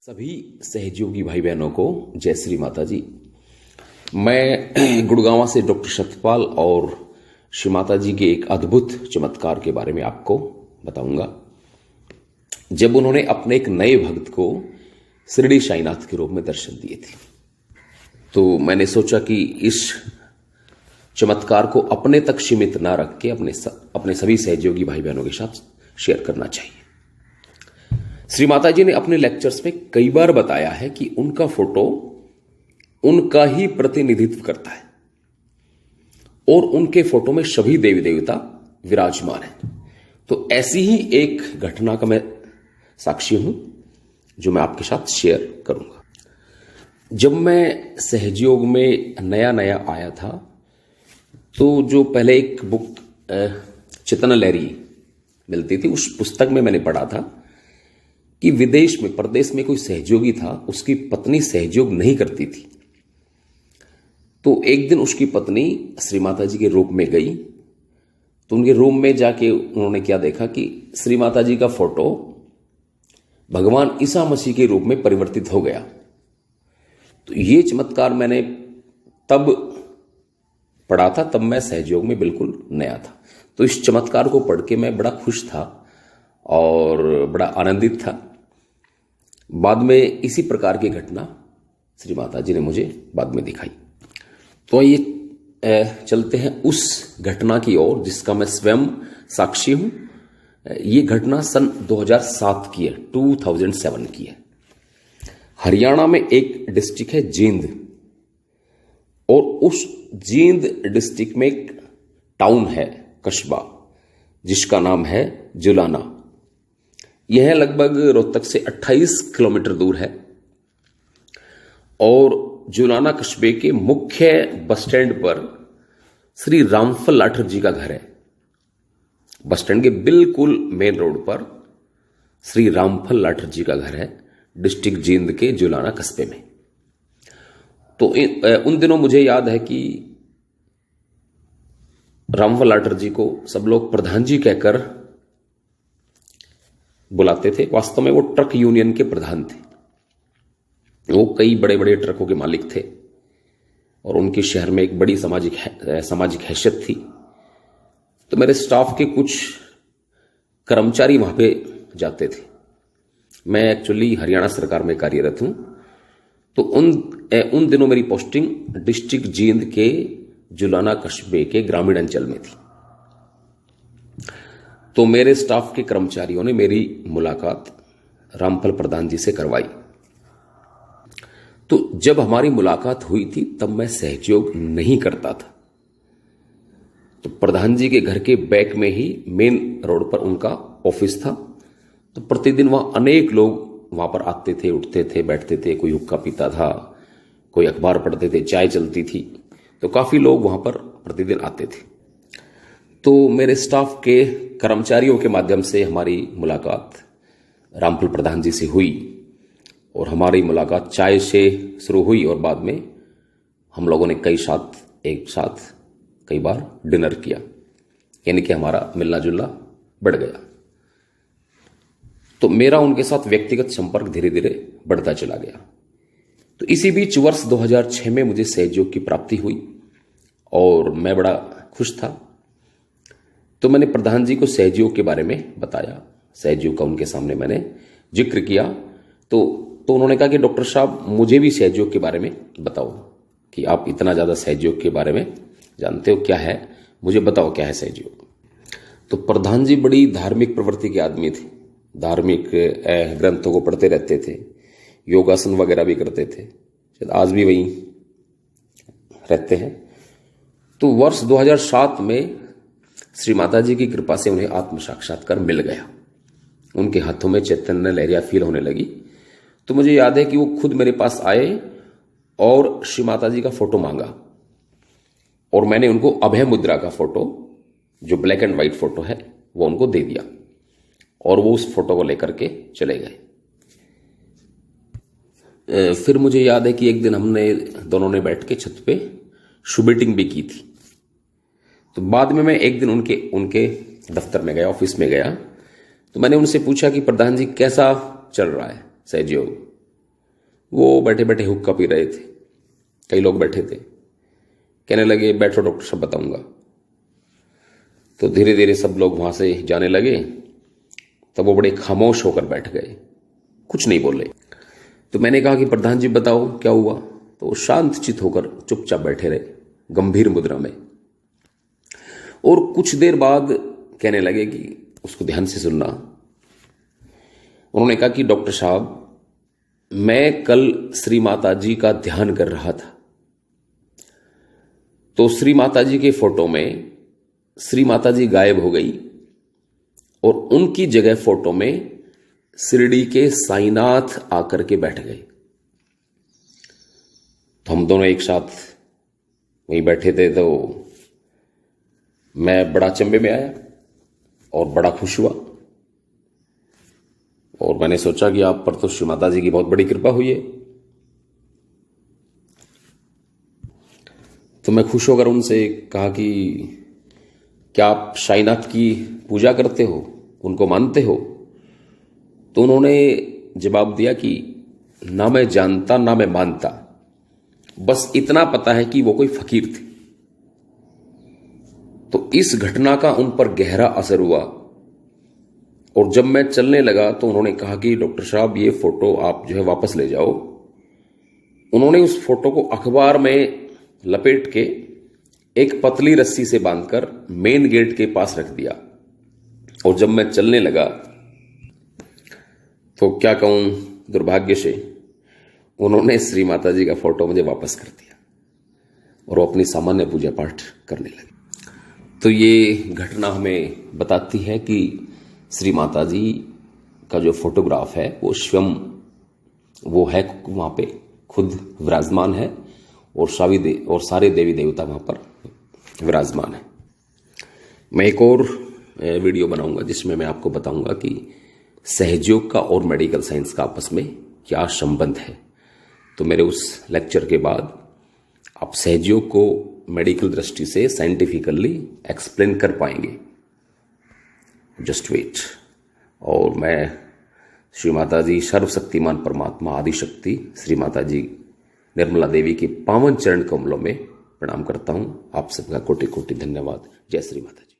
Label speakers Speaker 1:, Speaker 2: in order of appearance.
Speaker 1: सभी सहयोगी भाई बहनों को जय श्री माता जी। मैं गुड़गांव से डॉक्टर सत्यपाल और श्री माता जी के एक अद्भुत चमत्कार के बारे में आपको बताऊंगा। जब उन्होंने अपने एक नए भक्त को शिरडी साईनाथ के रूप में दर्शन दिए थे, तो मैंने सोचा कि इस चमत्कार को अपने तक सीमित ना रख के अपने सभी सहयोगी भाई बहनों के साथ शेयर करना चाहिए। श्री माता जी ने अपने लेक्चर्स में कई बार बताया है कि उनका फोटो उनका ही प्रतिनिधित्व करता है और उनके फोटो में सभी देवी देवता विराजमान हैं। तो ऐसी ही एक घटना का मैं साक्षी हूं जो मैं आपके साथ शेयर करूंगा। जब मैं सहयोग में नया नया आया था, तो जो पहले एक बुक चेतना लहरी मिलती थी, उस पुस्तक में मैंने पढ़ा था कि विदेश में परदेश में कोई सहयोगी था, उसकी पत्नी सहयोग नहीं करती थी। तो एक दिन उसकी पत्नी श्री माता जी के रूप में गई, तो उनके रूम में जाके उन्होंने क्या देखा कि श्री माता जी का फोटो भगवान ईसा मसीह के रूप में परिवर्तित हो गया। तो ये चमत्कार मैंने तब पढ़ा था, तब मैं सहयोग में बिल्कुल नया था। तो इस चमत्कार को पढ़ के मैं बड़ा खुश था और बड़ा आनंदित था। बाद में इसी प्रकार की घटना श्री माता जी ने मुझे बाद में दिखाई। तो ये चलते हैं उस घटना की ओर जिसका मैं स्वयं साक्षी हूं। ये घटना सन 2007 की है, 2007 की है। हरियाणा में एक डिस्ट्रिक्ट है जींद, और उस जींद डिस्ट्रिक्ट में एक टाउन है, कस्बा, जिसका नाम है जुलाना। यह लगभग रोहतक से 28 किलोमीटर दूर है और जुलाना कस्बे के मुख्य बस स्टैंड पर श्री रामफल लाठर जी का घर है। बस स्टैंड के बिल्कुल मेन रोड पर श्री रामफल लाठर जी का घर है, डिस्ट्रिक्ट जींद के जुलाना कस्बे में। तो उन दिनों मुझे याद है कि रामफल लाठर जी को सब लोग प्रधान जी कहकर बुलाते थे। वास्तव में वो ट्रक यूनियन के प्रधान थे। वो कई बड़े बड़े ट्रकों के मालिक थे और उनके शहर में एक बड़ी सामाजिक हैसियत थी। तो मेरे स्टाफ के कुछ कर्मचारी वहां पे जाते थे। मैं एक्चुअली हरियाणा सरकार में कार्यरत हूं। तो उन दिनों मेरी पोस्टिंग डिस्ट्रिक्ट जींद के जुलाना कस्बे के ग्रामीण अंचल में थी। तो मेरे स्टाफ के कर्मचारियों ने मेरी मुलाकात रामफल प्रधान जी से करवाई। तो जब हमारी मुलाकात हुई थी तब मैं सहयोग नहीं करता था। तो प्रधान जी के घर के बैक में ही मेन रोड पर उनका ऑफिस था। तो प्रतिदिन वहां अनेक लोग वहां पर आते थे, उठते थे, बैठते थे। कोई हुक्का पीता था, कोई अखबार पढ़ते थे, चाय चलती थी। तो काफी लोग वहां पर प्रतिदिन आते थे। तो मेरे स्टाफ के कर्मचारियों के माध्यम से हमारी मुलाकात रामफल प्रधान जी से हुई और हमारी मुलाकात चाय से शुरू हुई और बाद में हम लोगों ने एक साथ कई बार डिनर किया, यानी कि हमारा मिलना जुलना बढ़ गया। तो मेरा उनके साथ व्यक्तिगत संपर्क धीरे धीरे बढ़ता चला गया। तो इसी बीच वर्ष 2006 में मुझे सहयोग की प्राप्ति हुई और मैं बड़ा खुश था। तो मैंने प्रधान जी को सहयोग के बारे में बताया, सहयोग का उनके सामने मैंने जिक्र किया। तो उन्होंने कहा कि डॉक्टर साहब, मुझे भी सहयोग के बारे में बताओ कि आप इतना ज्यादा सहयोग के बारे में जानते हो, क्या है, मुझे बताओ क्या है सहयोग। तो प्रधान जी बड़ी धार्मिक प्रवृत्ति के आदमी थे। धार्मिक ग्रंथों को पढ़ते रहते थे, योगासन वगैरह भी करते थे, शायद आज भी वहीं रहते हैं। तो वर्ष 2007 में श्री माता जी की कृपा से उन्हें आत्म साक्षात्कार मिल गया। उनके हाथों में चैतन्य लहरियां फील होने लगी। तो मुझे याद है कि वो खुद मेरे पास आए और श्री माता जी का फोटो मांगा और मैंने उनको अभय मुद्रा का फोटो, जो ब्लैक एंड व्हाइट फोटो है, वो उनको दे दिया और वो उस फोटो को लेकर के चले गए। फिर मुझे याद है कि एक दिन हमने दोनों ने बैठ के छत पे शूटिंग भी की थी। तो बाद में मैं एक दिन उनके दफ्तर में गया, ऑफिस में गया। तो मैंने उनसे पूछा कि प्रधान जी कैसा चल रहा है सहयोग, वो बैठे बैठे हुक्का पी रहे थे। कई लोग बैठे थे। कहने लगे बैठो डॉक्टर साहब बताऊंगा। तो धीरे धीरे सब लोग वहां से जाने लगे। तब वो बड़े खामोश होकर बैठ गए, कुछ नहीं बोले। तो मैंने कहा कि प्रधान जी बताओ क्या हुआ। तो वो शांत चित होकर चुपचाप बैठे रहे, गंभीर मुद्रा में। और कुछ देर बाद कहने लगे कि उसको ध्यान से सुनना। उन्होंने कहा कि डॉक्टर साहब, मैं कल श्री माता जी का ध्यान कर रहा था, तो श्री माता जी के फोटो में श्री माता जी गायब हो गई और उनकी जगह फोटो में शिरडी के साईनाथ आकर के बैठ गए। तो हम दोनों एक साथ वहीं बैठे थे। तो मैं बड़ा अचंभे में आया और बड़ा खुश हुआ। और मैंने सोचा कि आप पर तो श्री माता जी की बहुत बड़ी कृपा हुई है। तो मैं खुश होकर उनसे कहा कि क्या आप साईनाथ की पूजा करते हो, उनको मानते हो? तो उन्होंने जवाब दिया कि ना मैं जानता ना मैं मानता, बस इतना पता है कि वो कोई फकीर थे। तो इस घटना का उन पर गहरा असर हुआ। और जब मैं चलने लगा तो उन्होंने कहा कि डॉक्टर साहब ये फोटो आप जो है वापस ले जाओ। उन्होंने उस फोटो को अखबार में लपेट के एक पतली रस्सी से बांधकर मेन गेट के पास रख दिया। और जब मैं चलने लगा तो क्या कहूं, दुर्भाग्य से उन्होंने श्री माता जी का फोटो मुझे वापस कर दिया और वो अपनी सामान्य पूजा पाठ करने लगे। तो ये घटना हमें बताती है कि श्री माता जी का जो फोटोग्राफ है वो स्वयं वो है वहां पे खुद विराजमान है और सारे देवी देवता वहां पर विराजमान है। मैं एक और वीडियो बनाऊंगा जिसमें मैं आपको बताऊंगा कि सहयोग का और मेडिकल साइंस का आपस में क्या संबंध है। तो मेरे उस लेक्चर के बाद आप सहयोग को मेडिकल दृष्टि से साइंटिफिकली एक्सप्लेन कर पाएंगे। Just wait. और मैं श्री माता जी सर्वशक्तिमान परमात्मा आदिशक्ति श्री माता जी निर्मला देवी के पावन चरण कमलों में प्रणाम करता हूं। आप सबका कोटि कोटि धन्यवाद। जय श्री माता जी।